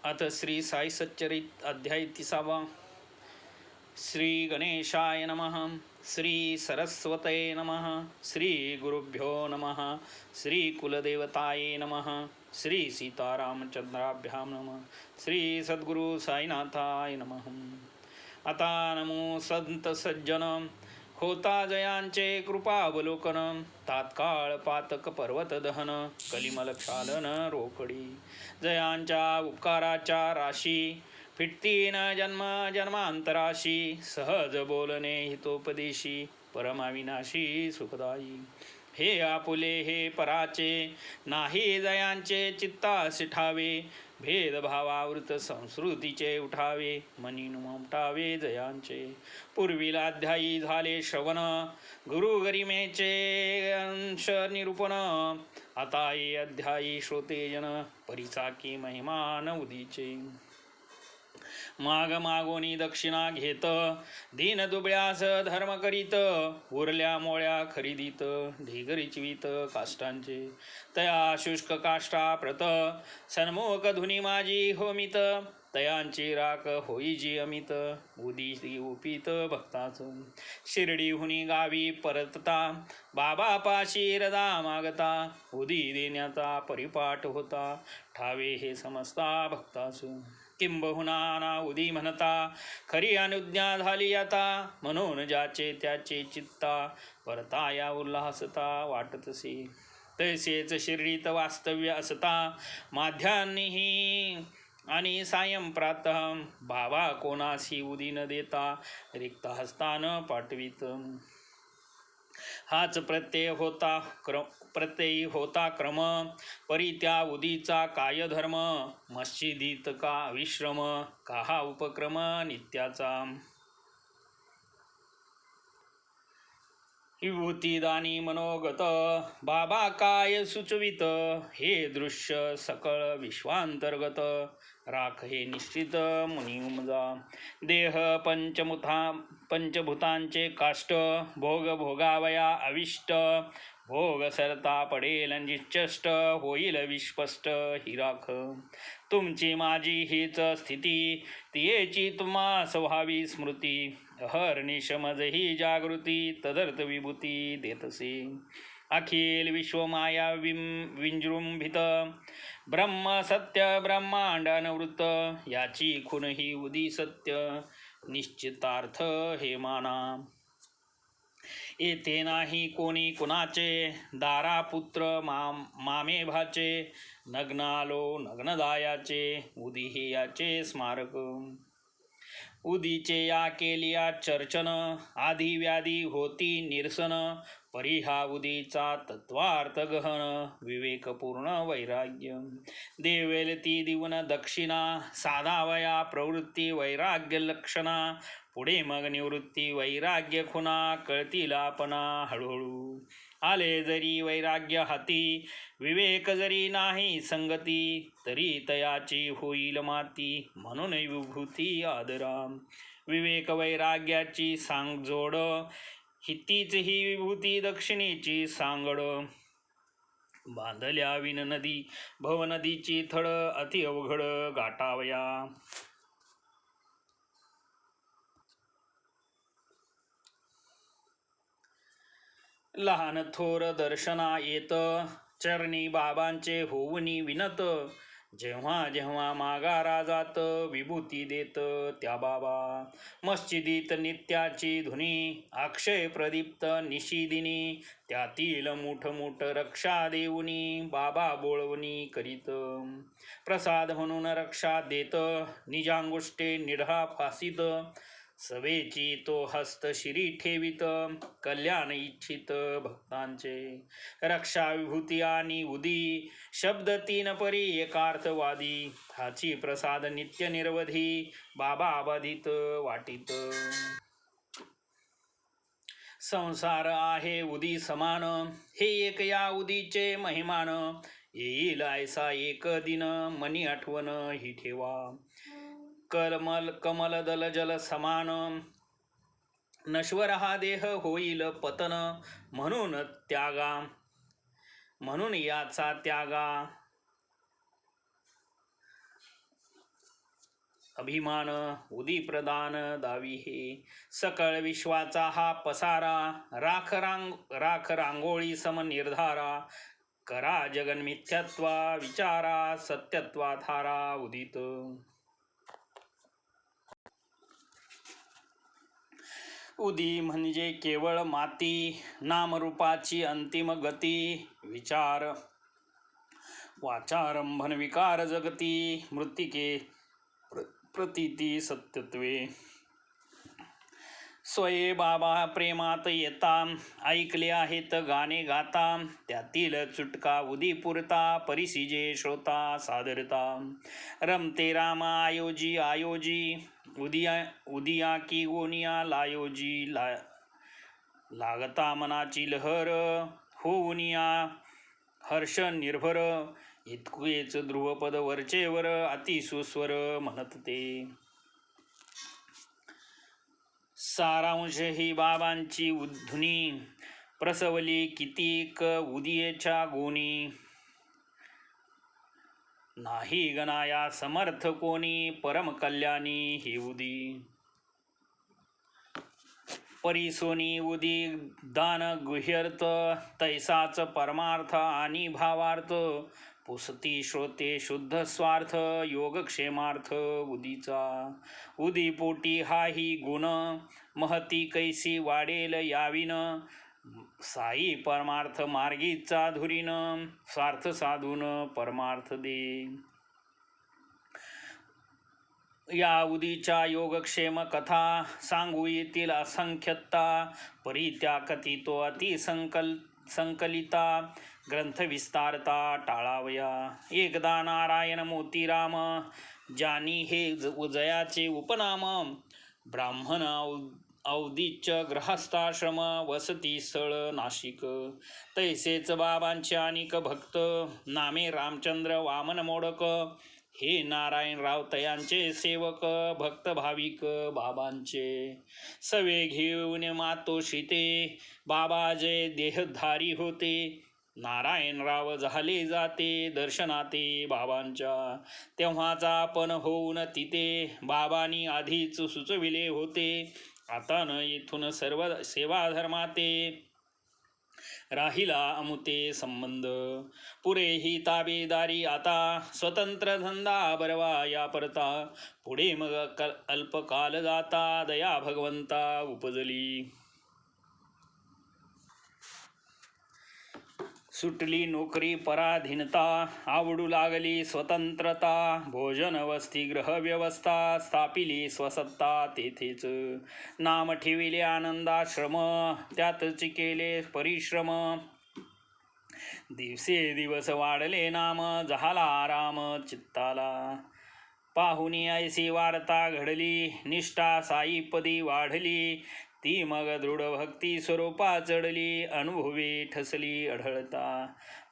अथ श्री साई सच्चरित अध्याय 30। श्री गणेशाय नमः। श्री सरस्वतये नमः। श्री गुरुभ्यो नमः। श्री कुलदेवताये नमः। श्री सीतारामचंद्राभ्यां नमः। श्री सद्गुरु साईनाथाय नमः। आता नमो संत सज्जन, होता जयांचे कृपावलोकन, तात्काळ पातक पर्वत दहन, कलिमल क्षालन रोकडी, जयांच्या उपकाराच्या राशी, फिटतीन जन्म जन्मांतराशी, सहज बोलणे हितोपदेशी, परमाविनाशी सुखदायी, हे आपुले हे पराचे, नाही जयांचे चित्तासी ठावे, भेदभावावृत संस्कृतीचे उठावे, मनी उमटावे जयांचे, पूर्वीला अध्यायी झाले श्रवण, गुरु गरिमेचे अंश निरूपण, आता ये अध्यायी श्रोतेजन, परिचाकी महिमान उदीचे, माग मागोनी दक्षिणा घेत, दीन दुबळ्यास धर्म करीत, उरल्या मोळ्या खरीदीत, ढिगरीचवीत काष्टांचे, तया शुष्क काष्टा प्रत, सन्मुख धुनी माझी होमित, तयांची राख होई जी अमित, उदी उपित भक्ताच, शिर्डीहुनी गावी परतता, बाबा पाशी रदा मागता, उदी देण्याचा परिपाठ होता, ठावे हे समजता भक्तास, किंबहुना ना उदी म्हणता, खरी अनुज्ञा झाली आता, म्हणून ज्याचे त्याचे चित्ता, परताया उल्हासता वाटतसे, तैसेच शिर्डीत वास्तव्य असता, माध्यान्ही आणि सायं प्रातः, भावा कोणासी उदी न देता, रिक्त हस्तान पाठवित, हाच प्रत्यय होता क्रम, परी त्या उदीचा काय धर्म, मस्जिदीत का विश्रम, काहा उपक्रम नित्याचा, विभूती दानी मनोगत, बाबा काय सुचवित, हे दृश्य सकळ विश्वांतर्गत, राख हे निश्चित मुनी उमजा, देह पंचभूतांचे काष्ट, भोग भोगावया अविष्ट, भोग सरता पडेल निश्चष्ट, होईल विस्पष्ट ही राख, तुमची माझी हीच स्थिती, तियेची तुम्हास व्हावी स्मृती, अहर्निश मज ही जागृती, तदर्थ विभूती देतसे, अखिल विश्वमाया विजृंभित, ब्रह्म सत्य ब्रह्मांड अनवृत्त, याची खून ही उदी सत्य, निश्चितार्थ हे माना, येथे नाही कोणी कुणाचे, दारा पुत्र मामे भाचे, नग्नालो नग्नदायाचे, उदी हे याचे स्मारक, उदीचे या केलिया चर्चन, आधी व्याधी होती निरसन, परिहा उदीचा तत्वार्थ गहन, विवेकपूर्ण वैराग्य, देवेल ती दिवन दक्षिणा, साधावया प्रवृत्ती वैराग्य लक्षणा, पुढे मग निवृत्ती वैराग्य खुना, कळतील आपणा हळूहळू, आले जरी वैराग्य हाती, विवेक जरी नाही संगती, तरी तयाची होईल माती, म्हणून विभूती आदरा, विवेक वैराग्याची सांगजोड, हितीच ही विभूती दक्षिणेची सांगड, बांधल्या विन नदी भवनदीची थड, अति अवघड गाठावया, लहान थोर दर्शना येत, चरणी बाबांचे होऊनी विनत, जेव्हा जेव्हा मागारा जात, विभूती देत त्या बाबा, मस्जिदीत नित्याची धुनी, अक्षय प्रदीप्त निशिदिनी, त्यातील मुठ मुठ रक्षा देऊनी, बाबा बोळवणी करीत, प्रसाद म्हणून रक्षा देत, निजांगुष्टे निढा फासीत, सवेची तो हस्त शिरी ठेवित, कल्याण इच्छित भक्तांचे, रक्षा विभूती आणि उदी, शब्द तीन परी एकार्थवादी, हाची प्रसाद नित्य निरवधी, बाबा बाधित वाटित, संसार आहे उदी समान, हे एक या उदीचे महिमान, येईल ऐसा एक दिन, मनी आठवण ही ठेवा, कमल दल जल समान, नश्वर हा देह होईल पतन, म्हणून याचा त्यागा, अभिमान उदी प्रदान दावी हे सकळ विश्वाचा हा पसारा राख रांगोळी सम निर्धारा करा जगन्मिथ्यत्वा विचारा सत्यत्वा धारा उदित उदी म्हणजे केवळ माती नामरूपाची अंतिम गती विचार वाचारंभन विकार जगती मृत्तिके प्रतीती सत्यत्वे स्वये बाबा प्रेमात येता ऐकले आहेत गाणे गाता त्यातील चुटका उदी पुरता परिसिजे श्रोता सादरता रमते रामा आयोजी आयोजी उदिया की गोनिया लायोजी लागता मनाची लहर होऊनिया हर्ष निर्भर इतकेच ध्रुवपद वरचेवर अतिसुस्वर म्हणत ते सारांश ही बाबांची उद्धुनी प्रसवली कितीक उदियेच्या गोनी नाही गणाया समर्थ कोणी परम कल्याणी ही उदी परिसोनी उदी दान गुह्यर्थ तैसाच परमार्थ आणि भावार्थ पुसती श्रोते शुद्ध स्वार्थ योगक्षेमार्थ उदीचा उदी पोटी हाही गुण महती कैसी वाढेल याविन साई परमार्थ मार्गीचा धुरीन स्वार्थ साधून परमार्थ दे या उदीच्या योगक्षेम कथा सांगू येतील असंख्यता परी त्या कथितो संकलिता ग्रंथ विस्तारता टाळावया एकदा नारायण मोतीराम ज्यानी हे जयाचे उपनाम ब्राह्मण औदिच्य ग्रहस्थाश्रम वसती स्थळ नाशिक तैसेच बाबांचे अनेक भक्त नामे रामचंद्र वामन मोडक हे नारायणराव तयांचे सेवक भक्त भाविक बाबांचे सवे घेऊन मातोश्रीते बाबा जय देहधारी होते नारायणराव झाले जाते दर्शनाते बाबांच्या तेव्हाचा आपण होऊन तिथे बाबांनी आधीच सुचविले होते आता न येथून सर्व सेवा धर्माते राहिला अमुते संबंध पुरे ही ताबेदारी आता स्वतंत्र धंदा बरवा या परता पुढे मग अल्पकाल जाता दया भगवंता उपजली सुटली नोकरी पराधीनता आवडू लागली स्वतंत्रता भोजन वस्ती ग्रहव्यवस्था स्थापिली स्वसत्ता तेथेच नाम ठेविले आनंदाश्रम त्यातच केले परिश्रम दिवसेदिवस वाढले नाम झाला आराम चित्ताला पाहुनी ऐसी वार्ता घडली निष्ठा साईपदी वाढली ती मग दृढ भक्ती स्वरूपा चढली अनुभवी ठसली आढळता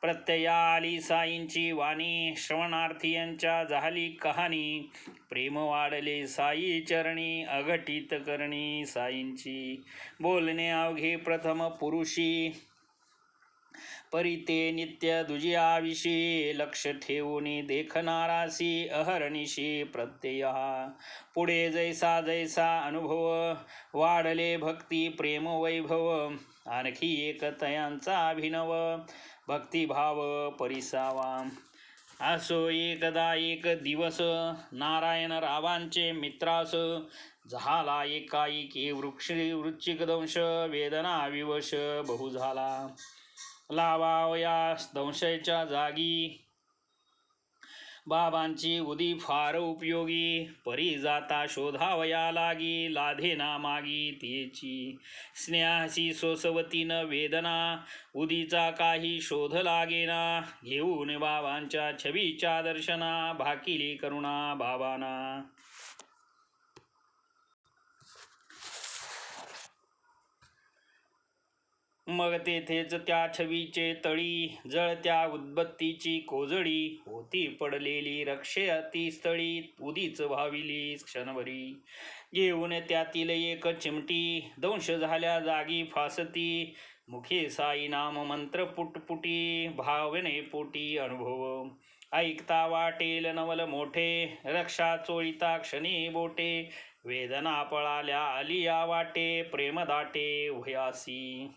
प्रत्यया आली साईंची वाणी श्रवणार्थीयांच्या झाली कहाणी प्रेम वाढले साई चरणी अघटित करणी साईंची बोलणे अवघे प्रथम पुरुषी परिते नित्य दुजियाविषयी लक्ष ठेवून देखणारासी अहर्निशी प्रत्यय पुढे जैसा जैसा अनुभव वाढले भक्ती प्रेम वैभव आणखी एक तयांचा अभिनव भक्तिभाव परिसावा असो एकदा एक दिवस नारायण रावांचे मित्रास झाला एकाएकी वृश्चिक दंश वेदना विवश बहु झाला लावावया दंशाच्या जागी बाबांची उदी फार उपयोगी परी जाता शोधावया लागी लाधेना मागी तिची स्नेहासी सोसवतीन वेदना उदीचा काही शोध लागेना घेऊन बाबांच्या छबीच्या दर्शना भाकिली करुणा बाबांना मग तेथेच त्या छवीचे तळी जळत्या उदबत्तीची कोजळी होती पडलेली रक्षे अतिस्थळी उदीच भाविली क्षणभरी घेऊन त्यातील एक चिमटी दंश झाल्या जागी फासती मुखे साई नाम मंत्र पुटपुटी भावने पोटी अनुभव ऐकता वाटेल नवल मोठे, रक्षा चोळीता क्षणी बोटे, वेदना पळाल्या आलिया वाटे, प्रेम दाटे उभयासी.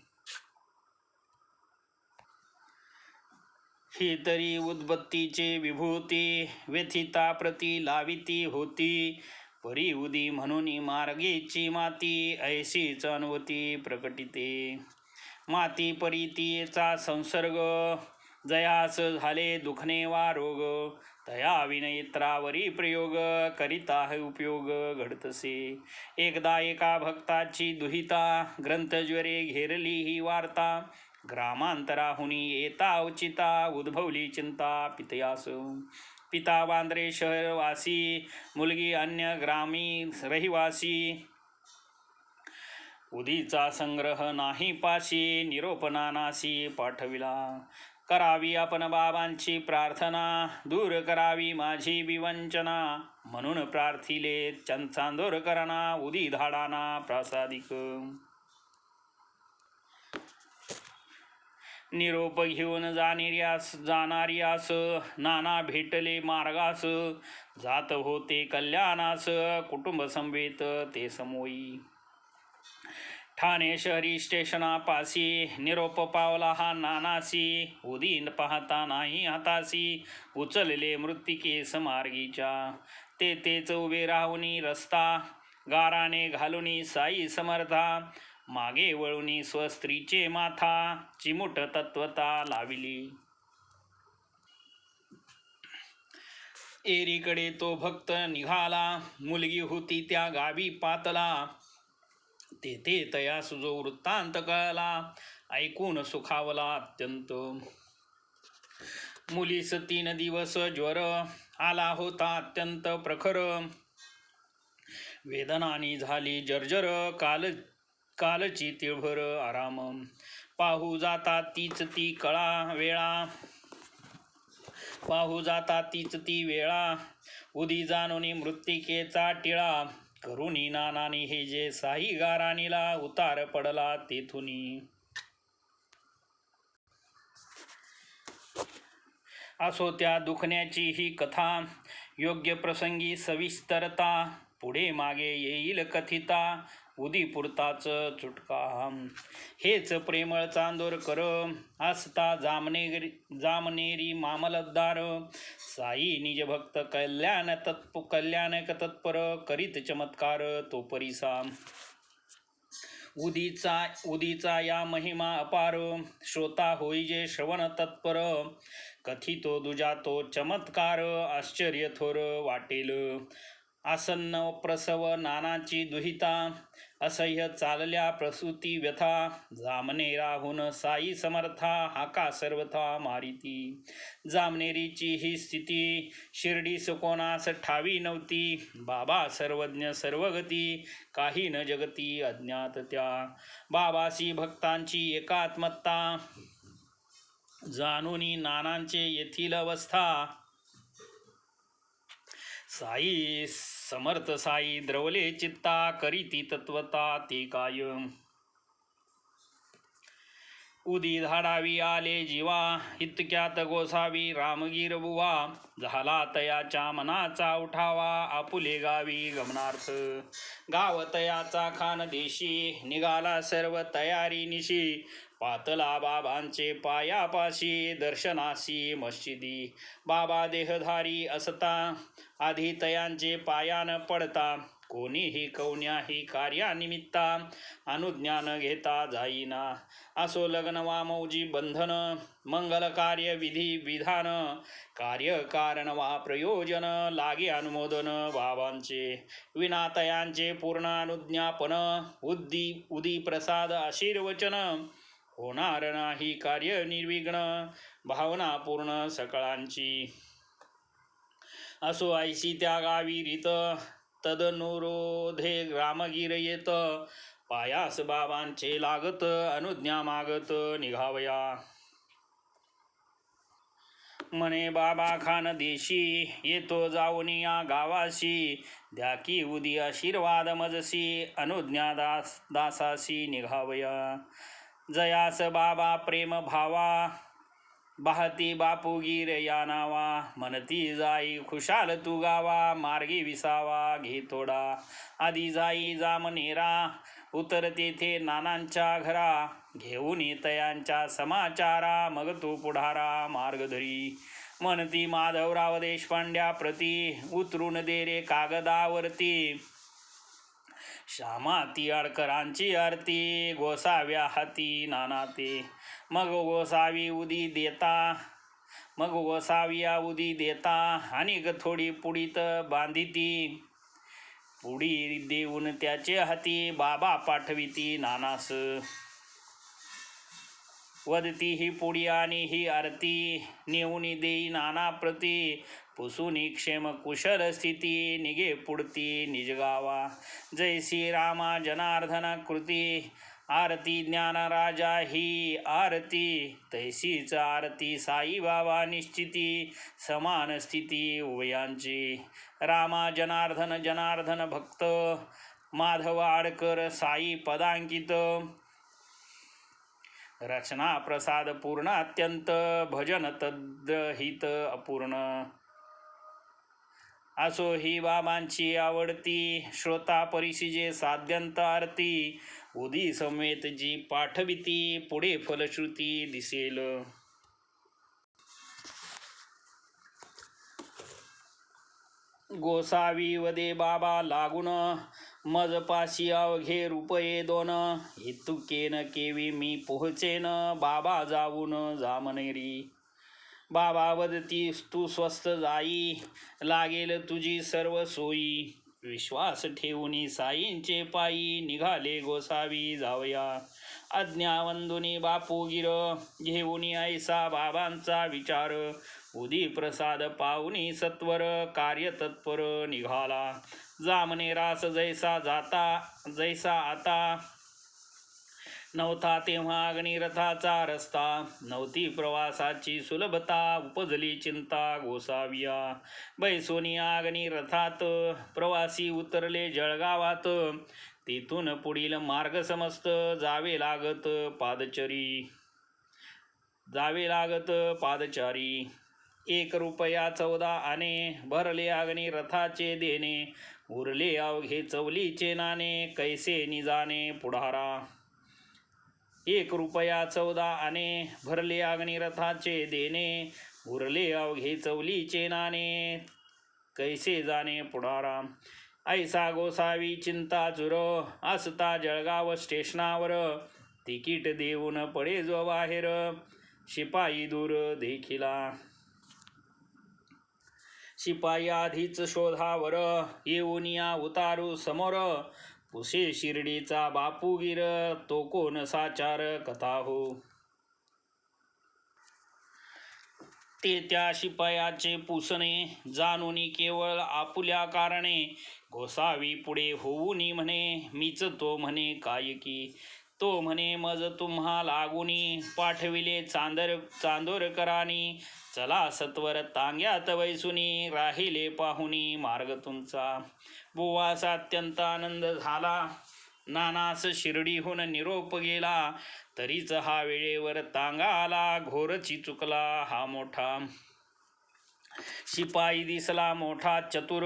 ही तरी उद्बत्तीचे विभूती, व्यथिता प्रती लाविती होती, परी उदी म्हणून मार्गेची माती, ऐशीच अनवती प्रकटिते. माती परीतीचा संसर्ग, जयास झाले दुखणे वा रोग, तया विनयत्रावरी प्रयोग, करिता हे उपयोग घडतसे. एकदा एका भक्ताची दुहिता, ग्रंथज्वरे घेरली ही वार्ता, ग्रामांतराहुनी येता उचिता, उद्भवली चिंता पितयास. पिता वांद्रे शहरवासी, मुलगी अन्य ग्रामी रहिवासी, उदीचा संग्रह नाही पाशी, निरोप नानासी पाठविला. करावी आपण बाबांची प्रार्थना, दूर करावी माझी विवंचना, म्हणून प्रार्थिले चांदोरकरांना, उदी धाडाना प्रासादिक. निरोप घेऊन जाणार्यास नाना भेटले मार्गास, जात होते कल्याणास कुटुंब समवेत ते समोई. ठाणे शहरी स्टेशनापासी, निरोप पावला हा नानासी, उदीन पाहता नाही हातासी, उचलले मृत्तिकेस मार्गीच्या. तेच उभे राहुनी रस्ता, गाराने घालुनी साई समर्था, मागे वळुनी स्वस्त्रीचे माथा, चिमुट तत्वता लाविली. एरीकडे तो भक्त निघाला, मुलगी होती त्या गावी पातला, तेथे तयास जो वृत्तांत कळला, ऐकून सुखावला अत्यंत. मुलीस 3 दिवस ज्वर आला होता अत्यंत प्रखर, वेदनानी झाली जर्जर, कालची तिळभर आराम. पाहू जाता तीच ती वेळा, उदी जाणून मृत्तिकेचा टिळा, करुणी नानानी हे जे साई गाराणीला, उतार पडला तेथुनी. असो त्या दुखण्याची ही कथा, योग्य प्रसंगी सविस्तरता, पुढे मागे येईल कथिता, उदीपुरताच चुटका. हेच प्रेमळ चांदोरकर, असता जामनेरी मामलतदार, साई निजभक्त कल्याणक तत्पर, करीत चमत्कार तो परिसा. उदीचा या महिमा अपार, श्रोता होई जे श्रवण तत्पर, कथितो दुजा तो चमत्कार, आश्चर्य थोर वाटेल. आसन्न प्रसव नानाची दुहिता, असह्य चालल्या प्रसूती व्यथा, जामनेराहून साई समर्था, हाका सर्वथा मारिती. जामनेरीची ही स्थिती, शिर्डीस कोणास ठावी नव्हती, बाबा सर्वज्ञ सर्वगती, काही न जगती अज्ञात त्या. बाबासी भक्तांची एकात्मता, जाणूनी नानांचे येथील अवस्था, साई समर्थ साई द्रवले चित्ता, करीती तत्वता ते काय. उदी धाडावी आले जीवा, इतक्यात गोसावी रामगीर बुवा, झाला तयाच्या मनाचा उठावा, आपुले गावी गमनार्थ. गाव तयाचा खानदेशी, निघाला सर्व तयारी निशी, पातला बाबांचे पायापाशी, दर्शनासी मस्जिदी. बाबा देहधारी असता, आधी तयांचे पायान पडता, कोणीही कवण्याही कार्यानिमित्ता, अनुज्ञान घेता जाईना. असो लग्न वा मौजी बंधन, मंगल कार्य विधी विधान, कार्य कारण वा प्रयोजन, लागे अनुमोदन बाबांचे. विनातयांचे पूर्ण अनुज्ञापन, उदी प्रसाद आशीर्वचन, होणार नाही कार्य निर्विघ्न, भावना पूर्ण सकळांची. असो ऐशी त्या गावी रीत, तदनुरोधे रामगीर येत, पायास बाबांचे लागत, अनुज्ञा मागत निघावया. म्हणे बाबा खानदेशी, येतो जाऊन या गावाशी, द्या की उदी आशीर्वाद मजसी, अनुज्ञा दासासी निघावया. जयास बाबा प्रेम भावा, बाहती बापूगीर या नावा, म्हणती जाई खुशाल तू गावा. मार्गी विसावा घे थोडा, आधी जाई जामनेरा. उतर तेथे नानांच्या घरा, घेऊन तयांच्या समाचारा. मग तू पुढारा मार्गधरी, म्हणती माधवराव देशपांड्या प्रती. उतरून दे रे कागदावरती, श्यामाती अडकरांची आरती. गोसाव्या हाती नाना ते, मग गोसावी उदी देता. अनेक थोडी पुडीत बांधिती, पुडी देऊन त्याचे हाती. बाबा पाठविती नानास, वदती ही पुडी आणि ही आरती. नेऊन देई नाना प्रती, पुसूनी क्षेम कुशल स्थिती. निघे पुढती निजगावा, जय श्रीरामा जनार्दन कृती. आरती ज्ञानराजा ही आरती, तैसीच आरती साई बाबा निश्चिती. समान स्थिती उभयांची, रामा जनार्दन जनार्दन भक्त. माधव आडकर साई पदांकित, रचना प्रसाद पूर्ण अत्यंत. भजन तद्रहित अपूर्ण, असो ही बाबांची आवडती. श्रोता परिशिजे साध्यंत आरती. उदी समेत जी पाठविती, पुढे फलश्रुती दिसेल. गोसावी वदे बाबा लागून, मज पाशी अवघे रुपये 2. हेतुकेन केवी मी पोहचेन, बाबा जाऊन जामनेरी. बाबा वदती तू स्वस्थ जाई, लागेल तुझी सर्व सोयी. विश्वास ठेवून साईंचे पायी, निघाले गोसावी जावया. आज्ञावंदुनी बापूगिर, घेऊन ऐसा बाबांचा विचार. उदी प्रसाद पाहुनी सत्वर, कार्य तत्पर निघाला. जामनेरास जैसा आता, नव्हता तेव्हा अग्निरथाचा रस्ता. नव्हती प्रवासाची सुलभता, उपजली चिंता गोसाविया. बैसोनी अग्निरथात, प्रवासी उतरले जळगावात. तेथून पुढील मार्ग समस्त, जावे लागत पादचारी. 1 रुपया 14 आणे, भरले अग्निरथाचे देणे. उरले अवघे चवलीचे नाणे, कैसे निजाणे पुढारा. 1 रुपया 14 आणे, भरले अग्निरथाचे देणे. उरले अवघे चवलीचे नाणे, कैसे जाणे पुढारा. ऐसा गोसावी चिंता चुर, असता जळगाव स्टेशनावर. तिकीट देऊन पडे जो बाहेर, शिपाई दूर देखिला. शिपाई आधीच शोधावर, येऊन या उतारू समोर. पुसे शिर्डीचा बापूगीर, तो कोण साचार कथा हो. ते त्या शिपायाचे पुसणे, जाणून केवळ आपुल्या कारणे. गोसावी पुढे होऊन म्हणे, मीच तो म्हणे कायकी. तो म्हणे मज तुम्हा लागुनी, पाठविले चांदोरकरांनी. चला सत्वर तांग्यात बैसुनी, राहिले पाहुनी मार्ग तुमचा. बुवास अत्यंत आनंद झाला, नानास शिर्डीहून निरोप गेला. तरीच हा वेळेवर तांगा आला, घोरची चुकला हा मोठा. शिपाई दिसला मोठा चतुर,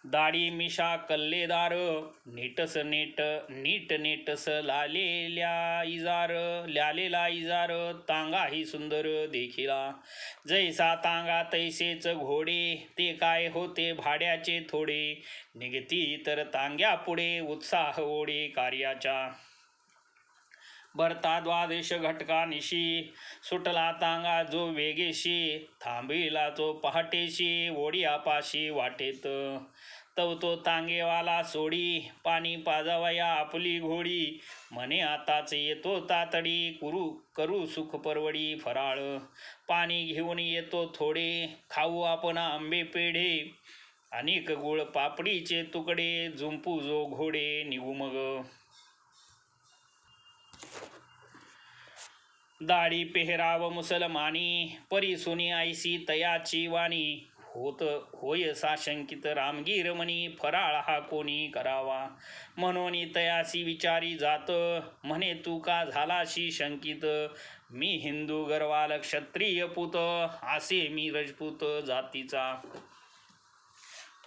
दाढी मिशा कल्लेदार. नीट नेटस लालेला इजार. तांगाही सुंदर देखिला. जैसा तांगा तैसेच घोडे, ते काय होते भाड्याचे थोडे. निघती तर तांग्या पुढे, उत्साह ओढे कार्याचा. भरता द्वादश घटकानिशी, सुटला तांगा जो वेगेशी. थांबिला तो पहाटेशी, ओढ्यापाशी वाटेत. तव तो तांगेवाला सोडी, पाणी पाजावया आपली घोडी. म्हणे आताच येतो तातडी, करू सुख परवडी फराळ. पाणी घेऊन येतो थोडे, खाऊ आपण आंबे पेढे. अनेक गुळ पापडीचे तुकडे, जुंपू जो घोडे निघू मग. दाढी पेहराव मुसलमानी, परिसुनी ऐसी तयाची वाणी. होय साशंकित रामगीर म्हणी, फराळ हा कोणी करावा. म्हणून तयासी विचारी जात, म्हणे तू का झालाशी शंकित. मी हिंदू गर्वाल क्षत्रिय पुत, असे मी रजपूत जातीचा.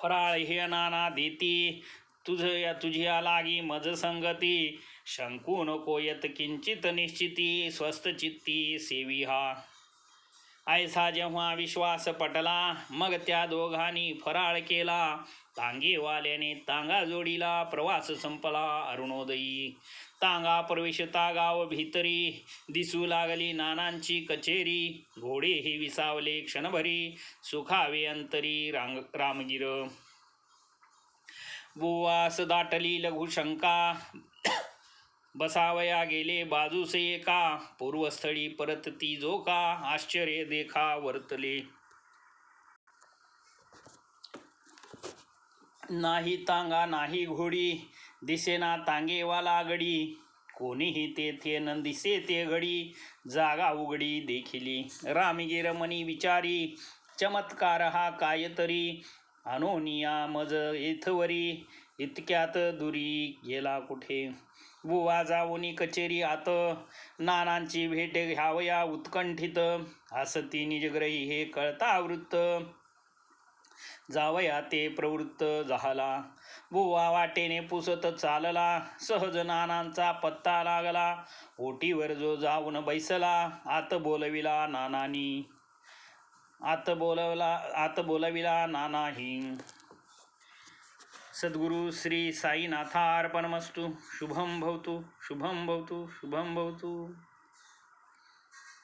फराळ हे नाना देती, तुझ्या लागी मज संगती. शंकू नको यत किंचित निश्चिती, स्वस्थ चित्ती सेवी हा. ऐसा जेव्हा विश्वास पटला, मग त्या दोघांनी फराळ केला. तांगेवाल्याने तांगा जोडीला, प्रवास संपला अरुणोदयी. तांगा प्रवेशता गाव भीतरी, दिसू लागली नानांची कचेरी. घोडे हे विसावले क्षणभरी, सुखावे अंतरी रामगिर. बुवास दाटली लघुशंका, बसावया गेले बाजूसे एका. पूर्वस्थळी परतती जो का, आश्चर्य देखा वर्तले. नाही तांगा नाही घोडी, दिसेना तांगेवाला गडी. कोणीही तेथे न दिसे ते घडी, जागा उघडी देखिली. रामगिर मनी विचारी, चमत्कार हा कायतरी. अनोनिया मज येथवरी, इतक्यात दुरी गेला कुठे. बुवा जाऊनी कचेरी आत, नानांची भेट घ्यावया उत्कंठित. असती निजग्रही हे कळता वृत्त, जावया ते प्रवृत्त झाला. बुवा वाटेने पुसत चालला, सहज नानांचा पत्ता लागला. ओटीवर जो जाऊन बैसला, आत बोलविला नानांनी. आत बोलविला नानाही. सद्गुरु श्री साईनाथार्पणमस्तु. शुभम भवतु, शुभम भवतु, शुभम भवतु.